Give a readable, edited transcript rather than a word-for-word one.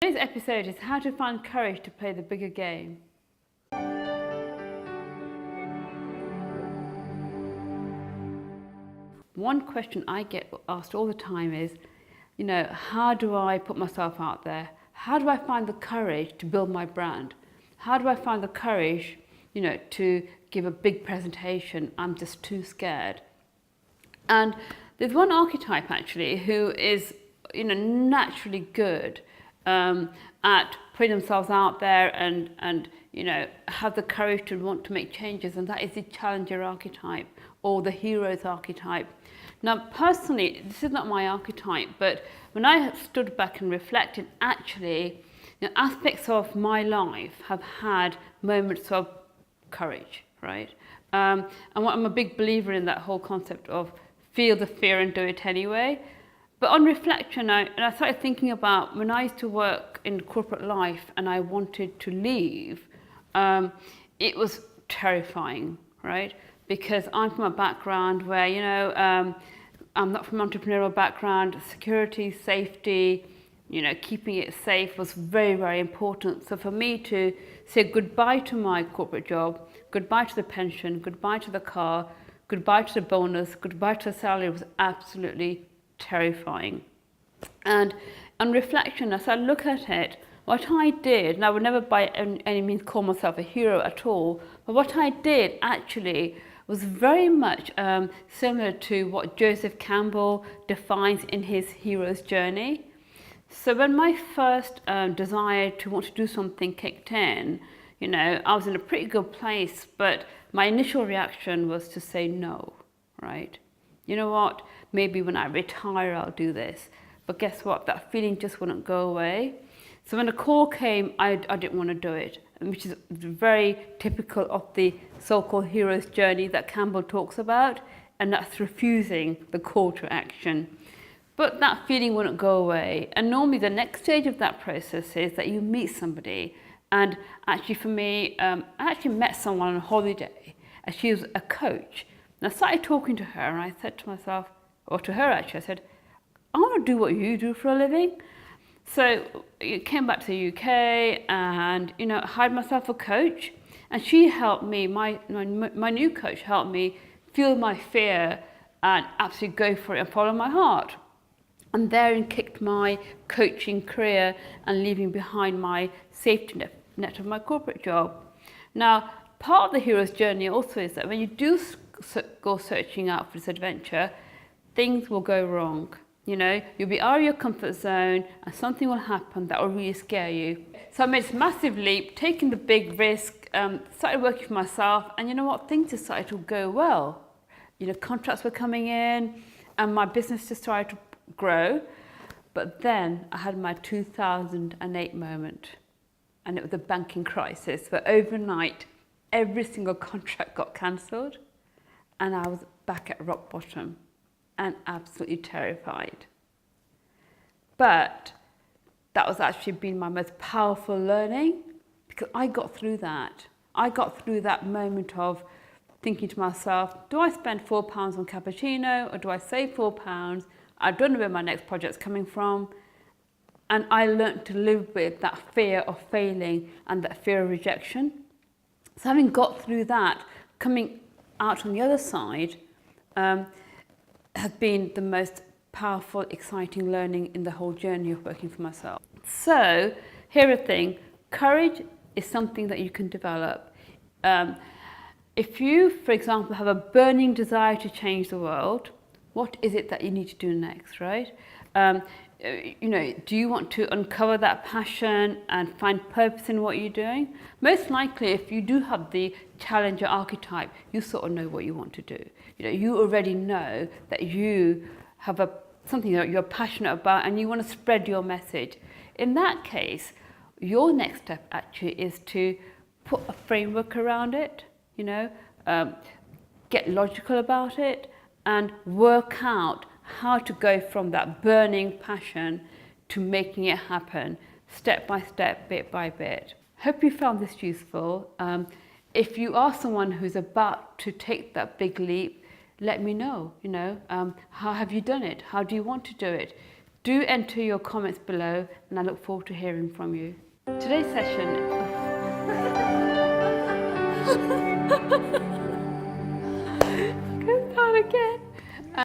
Today's episode is how to find courage to play the bigger game. One question I get asked all the time is, how do I put myself out there? How do I find the courage to build my brand? How do I find the courage, to give a big presentation? I'm just too scared. And there's one archetype actually who is, naturally good at putting themselves out there and have the courage to want to make changes, and that is the Challenger Archetype or the Hero's Archetype. Now, personally, this is not my archetype, but when I stood back and reflected, actually, aspects of my life have had moments of courage, right? And I'm a big believer in that whole concept of feel the fear and do it anyway. But on reflection, I started thinking about when I used to work in corporate life and I wanted to leave, it was terrifying, right? Because I'm from a background where, I'm not from an entrepreneurial background. Security, safety, keeping it safe was very, very important. So for me to say goodbye to my corporate job, goodbye to the pension, goodbye to the car, goodbye to the bonus, goodbye to the salary was absolutely terrifying. And on reflection, as I look at it, what I did, and I would never by any means call myself a hero at all, but what I did actually was very much similar to what Joseph Campbell defines in his hero's journey. So when my first desire to want to do something kicked in, I was in a pretty good place, but my initial reaction was to say no, right? You know what, maybe when I retire I'll do this. But guess what, that feeling just wouldn't go away. So when the call came, I didn't want to do it, which is very typical of the so-called hero's journey that Campbell talks about, and that's refusing the call to action. But that feeling wouldn't go away. And normally the next stage of that process is that you meet somebody. And actually for me, I actually met someone on holiday, and she was a coach. And I started talking to her, and I said to myself, or to her actually, I said, I want to do what you do for a living. So I came back to the UK and, I hired myself a coach, and she helped me, my new coach helped me feel my fear and absolutely go for it and follow my heart. And therein kicked my coaching career and leaving behind my safety net of my corporate job. Now, part of the hero's journey also is that when you do go searching out for this adventure, things will go wrong. You'll be out of your comfort zone and something will happen that will really scare you. So I made this massive leap, taking the big risk, started working for myself, and you know what, things just started to go well. Contracts were coming in and my business just started to grow. But then I had my 2008 moment, and it was the banking crisis, where overnight every single contract got cancelled and I was back at rock bottom and absolutely terrified. But that was actually been my most powerful learning, because I got through that. I got through that moment of thinking to myself, do I spend £4 on cappuccino or do I save £4? I don't know where my next project's coming from. And I learned to live with that fear of failing and that fear of rejection. So having got through that, coming out on the other side has been the most powerful, exciting learning in the whole journey of working for myself. So here's the thing, courage is something that you can develop. If you, for example, have a burning desire to change the world, what is it that you need to do next, right? Do you want to uncover that passion and find purpose in what you're doing? Most likely, if you do have the Challenger Archetype, you sort of know what you want to do. You already know that you have something that you're passionate about and you want to spread your message. In that case, your next step actually is to put a framework around it, get logical about it and work out how to go from that burning passion to making it happen, step by step, bit by bit. Hope you found this useful. If you are someone who's about to take that big leap, let me know, how have you done it? How do you want to do it? Do enter your comments below and I look forward to hearing from you. Today's session